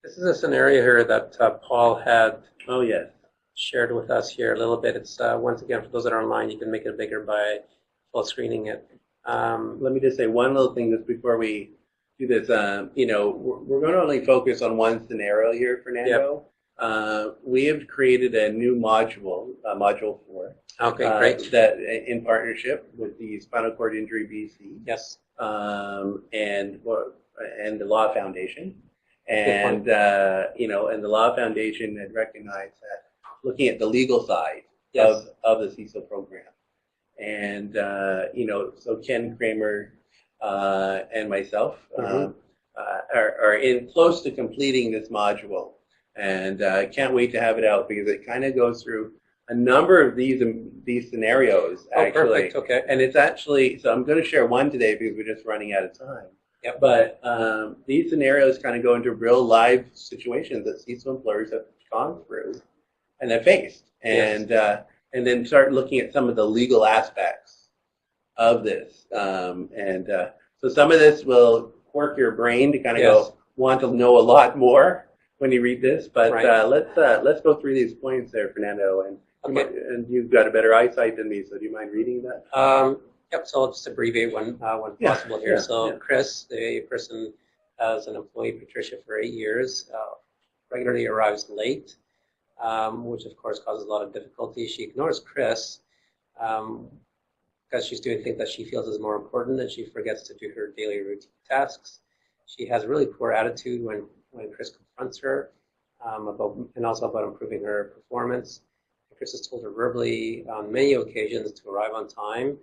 This is a scenario here that Paul had Oh, yes. shared with us here a little bit. It's once again, for those that are online, you can make it bigger by full screening it. Let me just say one little thing just before we do this. We're going to only focus on one scenario here, Fernando. We have created a new module, Module 4. Okay, great. That in partnership with the Spinal Cord Injury BC. Yes. And the Law Foundation. And and the Law Foundation had recognized that looking at the legal side Yes. of the CISO program. And so Ken Kramer and myself are in close to completing this module, and can't wait to have it out because it kind of goes through a number of these scenarios actually. Oh, perfect. Okay. And it's actually, so I'm going to share one today because we're just running out of time. Yep. But these scenarios kind of go into real live situations that CISO employers have gone through and have faced, and then start looking at some of the legal aspects of this. So some of this will quirk your brain to kind of go want to know a lot more when you read this. But let's go through these points there, Fernando. And you've got a better eyesight than me, so do you mind reading that? Yep, so I'll just abbreviate when possible here. Chris, the person as an employee, Patricia, for 8 years, regularly arrives late, which of course causes a lot of difficulty. She ignores Chris because she's doing things that she feels is more important, and she forgets to do her daily routine tasks. She has a really poor attitude when Chris confronts her and also about improving her performance. Chris has told her verbally on many occasions to arrive on time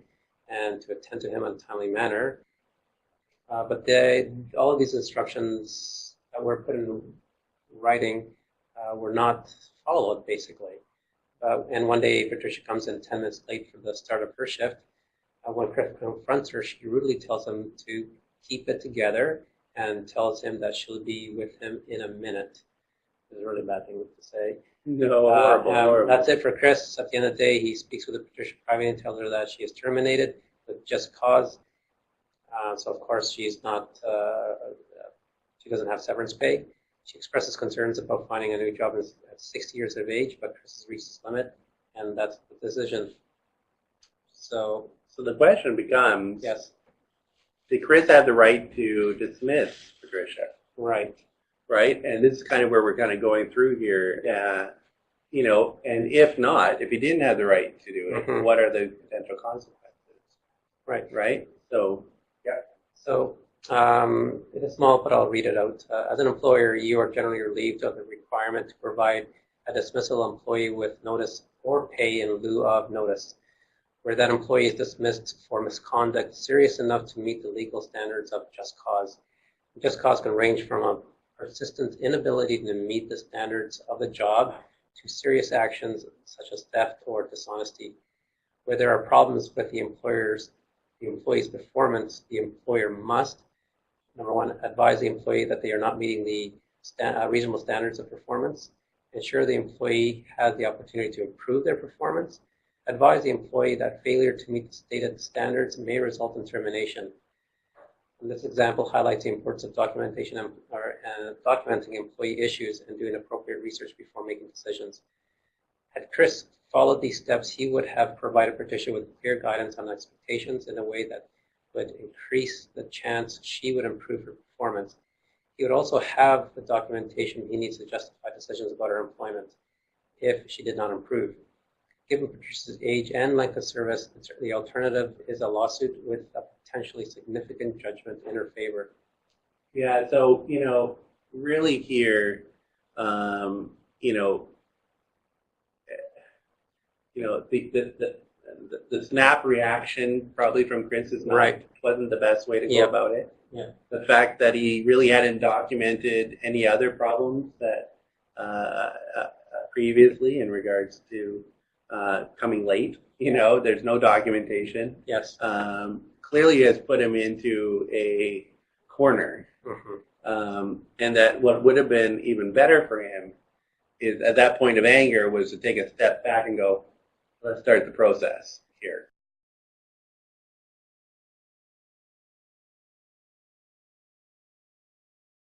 and to attend to him in a timely manner. But all of these instructions that were put in writing were not followed, basically. And one day, Patricia comes in 10 minutes late for the start of her shift. When Chris confronts her, she rudely tells him to keep it together and tells him that she'll be with him in a minute. It's a really bad thing to say. No, horrible. That's it for Chris. At the end of the day, he speaks with Patricia privately and tells her that she is terminated with just cause. So of course she's not. She doesn't have severance pay. She expresses concerns about finding a new job at 60 years of age, but Chris has reached his limit, and that's the decision. So the question becomes: yes, did Chris have the right to dismiss Patricia? Right, and this is kind of where we're kind of going through here, and if not, if he didn't have the right to do it, what are the potential consequences? Right. So, yeah. So, it is small, but I'll read it out. As an employer, you are generally relieved of the requirement to provide a dismissal employee with notice or pay in lieu of notice, where that employee is dismissed for misconduct serious enough to meet the legal standards of just cause. Just cause can range from a persistent inability to meet the standards of the job to serious actions such as theft or dishonesty. Where there are problems with the employee's performance, the employer must, number one, advise the employee that they are not meeting the reasonable standards of performance, ensure the employee has the opportunity to improve their performance, advise the employee that failure to meet the stated standards may result in termination. And this example highlights the importance of documentation and documenting employee issues and doing appropriate research before making decisions. Had Chris followed these steps, he would have provided Patricia with clear guidance on expectations in a way that would increase the chance she would improve her performance. He would also have the documentation he needs to justify decisions about her employment if she did not improve. Given Patricia's age and length of service, the alternative is a lawsuit with a potentially significant judgment in her favor. Yeah, so, really here, the snap reaction probably from Chris wasn't the best way to go about it. Yeah. The fact that he really hadn't documented any other problems that previously in regards to coming late, there's no documentation. Yes. Clearly has put him into a corner. And that what would have been even better for him is at that point of anger was to take a step back and go, let's start the process here.